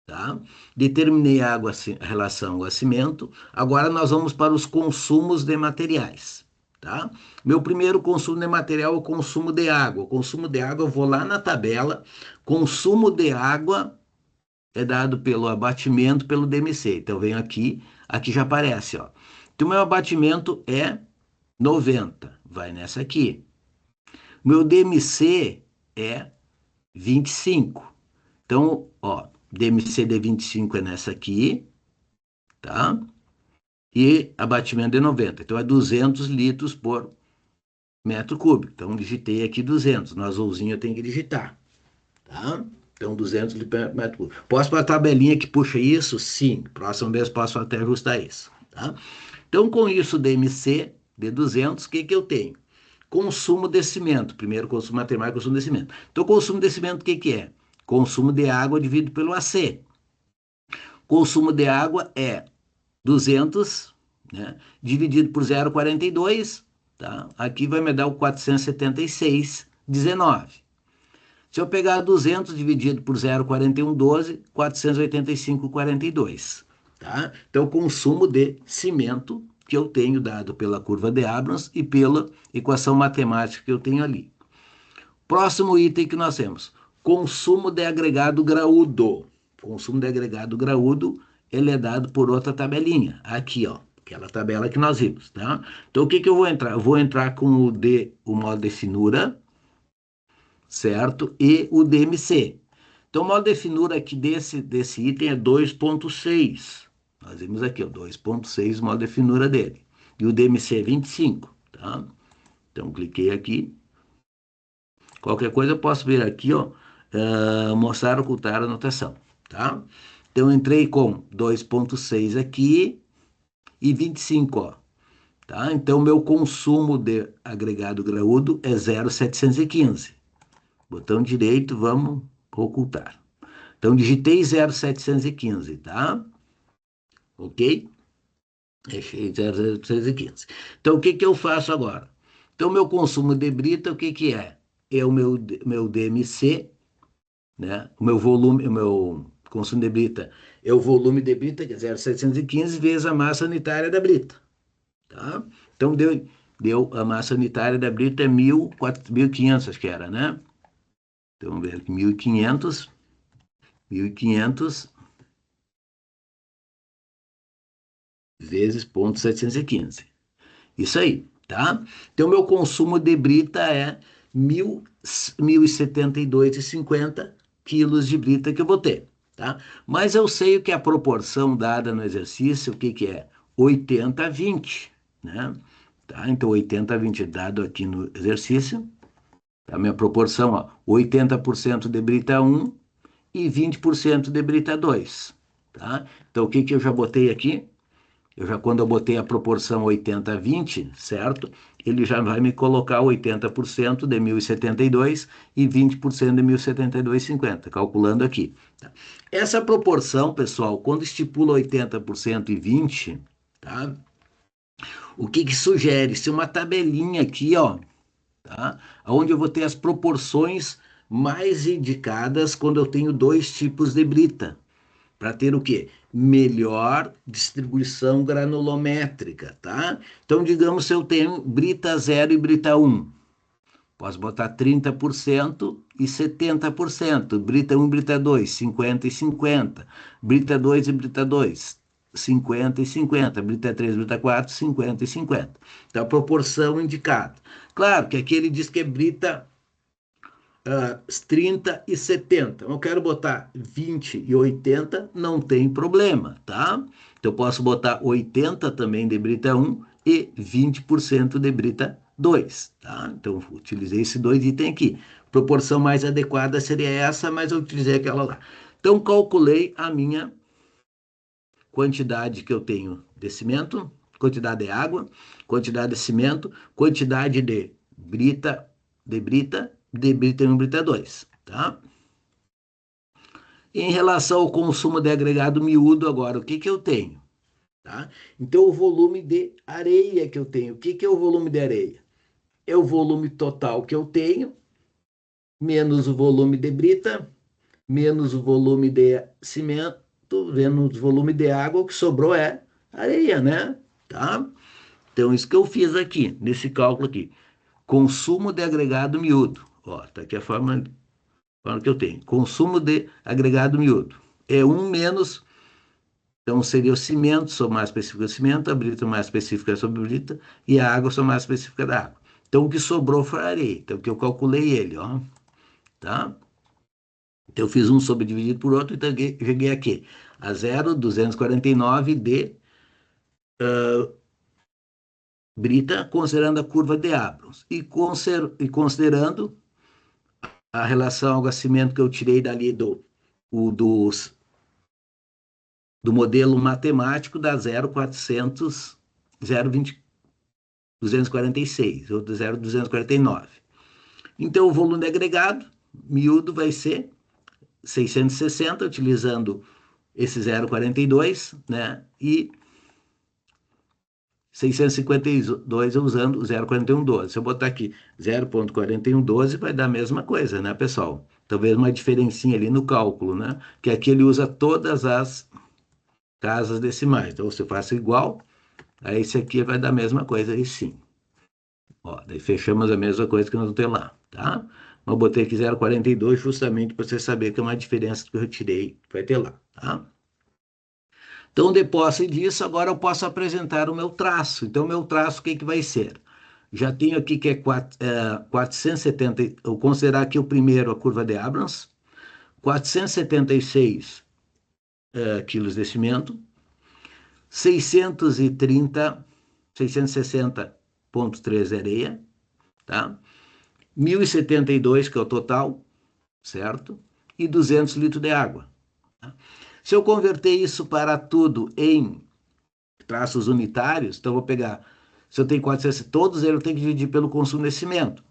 tá? Determinei a relação água-cimento. Agora, nós vamos para os consumos de materiais, tá? Meu primeiro consumo de material é o consumo de água. O consumo de água, eu vou lá na tabela, consumo de água é dado pelo abatimento pelo DMC. Então, eu venho aqui já aparece, ó. Então, meu abatimento é 90, vai nessa aqui. Meu DMC é 25. Então, ó, DMC de 25 é nessa aqui, tá? E abatimento de 90. Então, é 200 litros por metro cúbico. Então, digitei aqui 200. No azulzinho eu tenho que digitar, tá? Então, 200 litros por metro cúbico. Posso para a tabelinha que puxa isso? Sim. Próxima vez posso até ajustar isso, tá? Então, com isso, DMC de 200, o que eu tenho? Consumo de cimento. Primeiro, consumo matemático, consumo de cimento. Então, consumo de cimento, o que que é? Consumo de água dividido pelo AC. Consumo de água é 200, né, dividido por 0,42, tá? Aqui vai me dar o 476,19. Se eu pegar 200 dividido por 0,4112, 485,42, tá? Então, o consumo de cimento que eu tenho dado pela curva de Abrams e pela equação matemática que eu tenho ali. Próximo item que nós temos, consumo de agregado graúdo. Consumo de agregado graúdo, ele é dado por outra tabelinha, aqui, ó, aquela tabela que nós vimos, tá? Então, o que que eu vou entrar? Eu vou entrar com o modo de finura, certo? E o DMC. Então, o modo de finura aqui desse item é 2,6. Nós vimos aqui, ó, 2,6 o modo de finura dele. E o DMC é 25, tá? Então, cliquei aqui. Qualquer coisa eu posso vir aqui, ó, mostrar, ocultar a anotação, tá? Então, eu entrei com 2,6 aqui e 25, ó, tá? Então, meu consumo de agregado graúdo é 0,715. Botão direito, vamos ocultar. Então, digitei 0,715, tá? Ok? Deixei 0,715. Então, o que que eu faço agora? Então, meu consumo de brita, o que que é? É o meu DMC, né? O meu volume, o meu consumo de brita é o volume de brita, que é 0,715, vezes a massa unitária da brita, tá? Então, deu a massa unitária da brita é 1.500, acho que era, né? Então, vamos ver aqui, 1.500 vezes 0,715. Isso aí, tá? Então, meu consumo de brita é 1.072,50 quilos de brita que eu vou ter, tá? Mas eu sei o que é a proporção dada no exercício, o que que é? 80-20, né? Tá? Então, 80-20 dado aqui no exercício, tá? A minha proporção, ó, 80% de brita 1 e 20% de brita 2, tá? Então, o que que eu já botei aqui? Quando eu botei a proporção 80-20, certo? Ele já vai me colocar 80% de 1.072 e 20% de 1.072,50, calculando aqui, tá? Essa proporção, pessoal, quando estipula 80% e 20%, tá? O que que sugere? Se uma tabelinha aqui, ó, tá? Onde eu vou ter as proporções mais indicadas quando eu tenho dois tipos de brita para ter o quê? Melhor distribuição granulométrica, tá? Então, digamos se eu tenho brita 0 e brita 1. Posso botar 30% e 70%. Brita 1 e brita 2, 50 e 50. Brita 2 e brita 2, 50 e 50. Brita 3 e brita 4, 50 e 50. Então, a proporção indicada. Claro que aqui ele diz que é brita 30 e 70. Eu quero botar 20 e 80, não tem problema, tá? Então, eu posso botar 80 também de brita 1 e 20% de brita 2, tá? Então, utilizei esses dois itens aqui. Proporção mais adequada seria essa, mas eu utilizei aquela lá. Então, calculei a minha quantidade que eu tenho de cimento, quantidade de água, quantidade de cimento, quantidade de brita 1 e brita 2, tá? Em relação ao consumo de agregado miúdo, agora, o que que eu tenho? Tá? Então, o volume de areia que eu tenho. O que que é o volume de areia? É o volume total que eu tenho, menos o volume de brita, menos o volume de cimento, menos o volume de água, o que sobrou é areia, né? Tá? Então, isso que eu fiz aqui, nesse cálculo aqui. Consumo de agregado miúdo. Ó, tá aqui a forma que eu tenho. Consumo de agregado miúdo. É 1 menos, então seria o cimento, sou mais específico do cimento, a brita mais específica sobre a brita, e a água sou mais específica da água. Então o que sobrou foi a areia. Então que eu calculei ele, ó. Tá? Então eu fiz um dividido por outro, então cheguei aqui a 0,249 de brita, considerando a curva de Abrams. E considerando a relação água-cimento que eu tirei dali dos do modelo matemático da 0,400, 0,20, 246, outro 0,249. Então, o volume agregado, miúdo, vai ser 660, utilizando esse 0,42, né? E 652 usando o 0,4112. Se eu botar aqui 0,4112, vai dar a mesma coisa, né, pessoal? Talvez uma diferencinha ali no cálculo, né? Que aqui ele usa todas as casas decimais. Então, se eu faço igual, aí esse aqui vai dar a mesma coisa aí sim. Ó, daí fechamos a mesma coisa que nós temos lá, tá? Mas eu botei aqui 0,42 justamente para você saber que é uma diferença que eu retirei, que vai ter lá, tá? Então, de posse disso, agora eu posso apresentar o meu traço. Então, o meu traço, o que que vai ser? Já tenho aqui que é 470, eu vou considerar aqui o primeiro, a curva de Abrams, 476 quilos de cimento, 630, 660,3 de areia, tá? 1.072, que é o total, certo? E 200 litros de água. Tá? Se eu converter isso para tudo em traços unitários, então eu vou pegar, se eu tenho 400, todos eles eu tenho que dividir pelo consumo de cimento.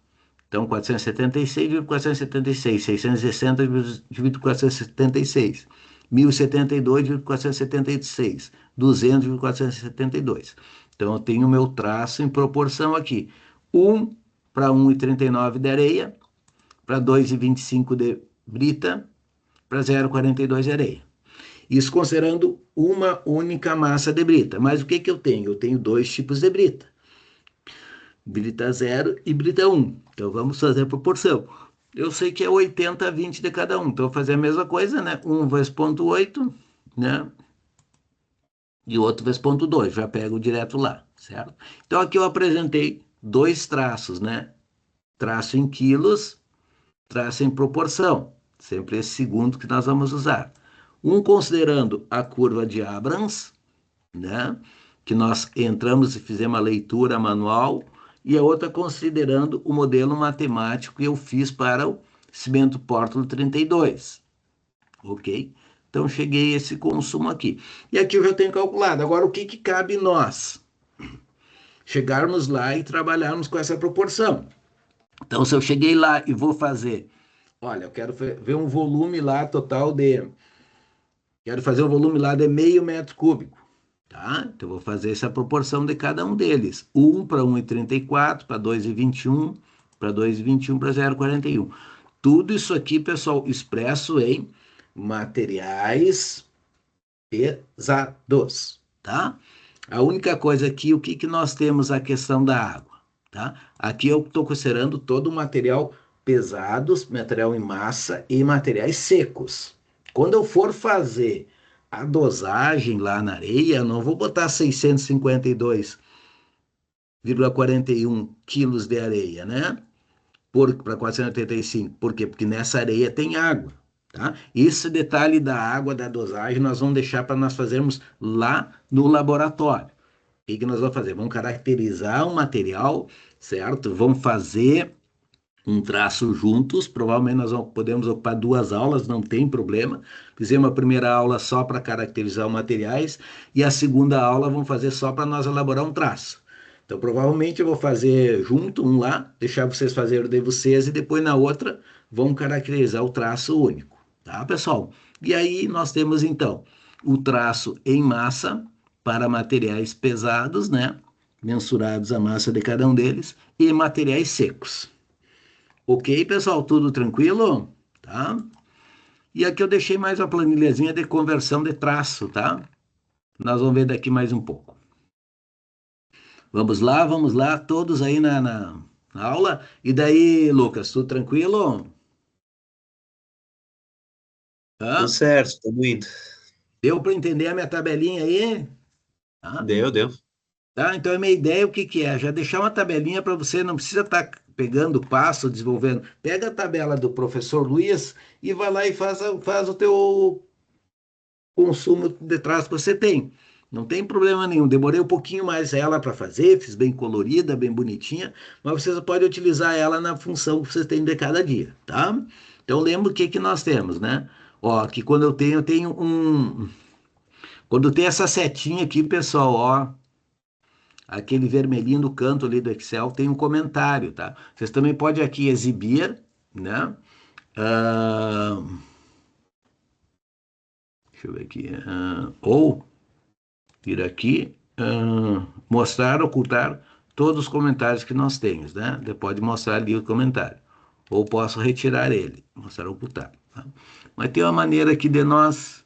Então, 476 dividido por 476, 660 dividido por 476, 1.072 dividido por 476, 200 dividido por 472. Então, eu tenho o meu traço em proporção aqui. 1 para 1,39 de areia, para 2,25 de brita, para 0,42 de areia. Isso considerando uma única massa de brita. Mas o que que eu tenho? Eu tenho dois tipos de brita. Brita 0 e brita 1. Então vamos fazer a proporção. Eu sei que é 80 a 20 de cada um. Então eu vou fazer a mesma coisa, né? 1 vezes 0,8, né? E o outro vezes 0,2. Já pego direto lá, certo? Então aqui eu apresentei dois traços, né? Traço em quilos, traço em proporção. Sempre esse segundo que nós vamos usar. Um considerando a curva de Abrams, né? Que nós entramos e fizemos a leitura manual, e a outra considerando o modelo matemático que eu fiz para o cimento Portland 32, ok? Então cheguei a esse consumo aqui. E aqui eu já tenho calculado. Agora o que que cabe nós? Chegarmos lá e trabalharmos com essa proporção. Então se eu cheguei lá e vou fazer, olha, eu quero ver um volume lá total de, quero fazer um volume lá de meio metro cúbico. Tá? Então, eu vou fazer essa proporção de cada um deles. 1 para 1,34, para 2,21, para 2,21, para 0,41. Tudo isso aqui, pessoal, expresso em materiais pesados, tá? A única coisa aqui, o que que nós temos a questão da água, tá? Aqui eu estou considerando todo o material pesados, material em massa e materiais secos. Quando eu for fazer a dosagem lá na areia, eu não vou botar 652,41 quilos de areia, né? Para 485. Por quê? Porque nessa areia tem água. Tá? Esse detalhe da água, da dosagem, nós vamos deixar para nós fazermos lá no laboratório. O que que nós vamos fazer? Vamos caracterizar o material, certo? Vamos fazer um traço juntos. Provavelmente nós podemos ocupar duas aulas, não tem problema. Fizemos a primeira aula só para caracterizar os materiais e a segunda aula vamos fazer só para nós elaborar um traço. Então, provavelmente eu vou fazer junto um lá, deixar vocês fazerem o de vocês e depois na outra vamos caracterizar o traço único, tá, pessoal? E aí nós temos então o traço em massa para materiais pesados, né? Mensurados a massa de cada um deles, e materiais secos. Ok, pessoal, tudo tranquilo? Tá? E aqui eu deixei mais uma planilhazinha de conversão de traço, tá? Nós vamos ver daqui mais um pouco. Vamos lá, todos aí na aula. E daí, Lucas, tudo tranquilo? Tudo Tá? certo, estamos indo. Deu para entender a minha tabelinha aí? Tá? Deu. Tá? Então, a minha ideia, o que que é? Já deixar uma tabelinha para você, não precisa estar pegando o passo, desenvolvendo. Pega a tabela do professor Luiz e vai lá e faz o teu consumo de traço que você tem. Não tem problema nenhum. Demorei um pouquinho mais ela para fazer, fiz bem colorida, bem bonitinha, mas você pode utilizar ela na função que você tem de cada dia, tá? Então lembra o que que nós temos, né? Ó, que quando eu tenho um, quando tem essa setinha aqui, pessoal, ó, aquele vermelhinho do canto ali do Excel tem um comentário, tá? Vocês também podem aqui exibir, né? Ah, deixa eu ver aqui. Ou vir aqui, mostrar, ocultar todos os comentários que nós temos, né? Você pode mostrar ali o comentário. Ou posso retirar ele, mostrar, ocultar. Tá? Mas tem uma maneira aqui de nós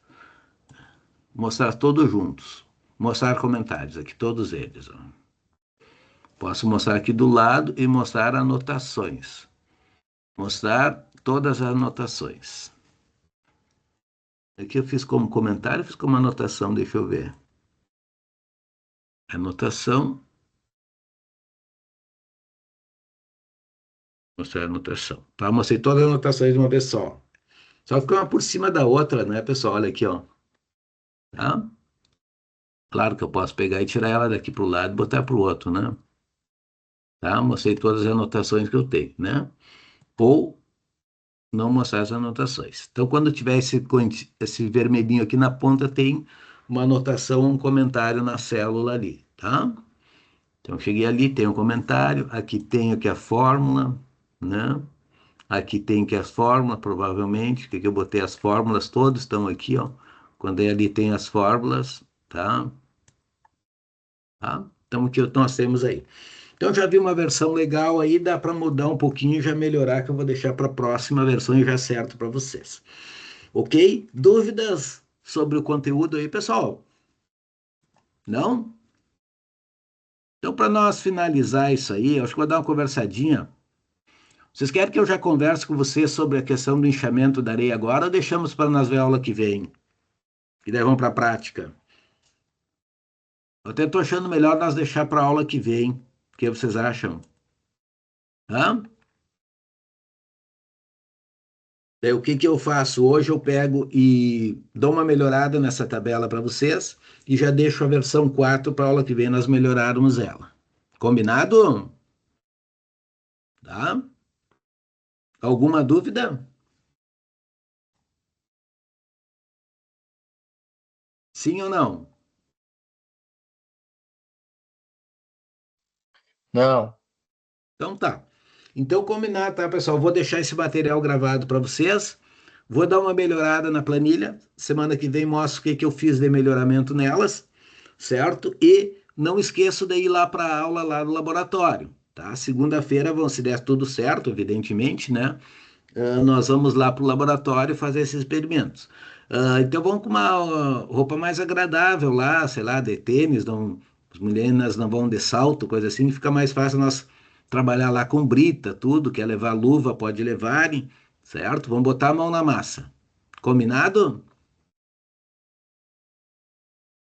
mostrar todos juntos. Mostrar comentários aqui, todos eles. Ó. Posso mostrar aqui do lado e mostrar anotações. Mostrar todas as anotações. Aqui eu fiz como comentário, fiz como anotação, deixa eu ver. Anotação. Mostrar a anotação. Tá? Mostrei todas as anotações de uma vez só. Só que uma por cima da outra, né, pessoal? Olha aqui, ó. Tá? Claro que eu posso pegar e tirar ela daqui para o lado e botar para o outro, né? Tá? Mostrei todas as anotações que eu tenho, né? Ou não mostrar as anotações. Então, quando tiver esse vermelhinho aqui na ponta, tem uma anotação, um comentário na célula ali, tá? Então, cheguei ali, tem um comentário, aqui tem aqui a fórmula, né? Aqui tem que as fórmulas, provavelmente, que eu botei as fórmulas, todas estão aqui, ó. Quando ali tem as fórmulas, tá? Tá? Então, o que nós temos aí. Então, já vi uma versão legal aí, dá para mudar um pouquinho e já melhorar, que eu vou deixar para a próxima versão e já certo para vocês. Ok? Dúvidas sobre o conteúdo aí, pessoal? Não? Então, para nós finalizar isso aí, eu acho que vou dar uma conversadinha. Vocês querem que eu já converse com vocês sobre a questão do inchamento da areia agora ou deixamos para nós ver a aula que vem? E daí vamos para a prática. Eu até estou achando melhor nós deixar para a aula que vem. O que vocês acham? Hã? Daí, o que que eu faço? Hoje eu pego e dou uma melhorada nessa tabela para vocês e já deixo a versão 4 para a aula que vem nós melhorarmos ela. Combinado? Tá? Alguma dúvida? Sim ou não? Não. Então tá. Então, combinado, tá, pessoal? Vou deixar esse material gravado para vocês. Vou dar uma melhorada na planilha. Semana que vem mostro o que que eu fiz de melhoramento nelas, certo? E não esqueço de ir lá para a aula lá no laboratório, tá? Segunda-feira, vão se der tudo certo, evidentemente, né? Nós vamos lá para o laboratório fazer esses experimentos. Então vamos com uma roupa mais agradável lá, sei lá, de tênis, não, as meninas não vão de salto, coisa assim, fica mais fácil nós trabalhar lá com brita, tudo, quer levar luva, pode levarem, certo? Vamos botar a mão na massa. Combinado?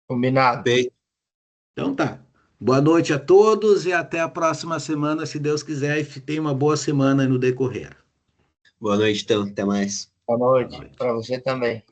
Combinado. Bem, Então tá. Boa noite a todos e até a próxima semana, se Deus quiser, e tenha uma boa semana no decorrer. boa noite, então. Até mais. Boa Boa noite. noite. Para você também.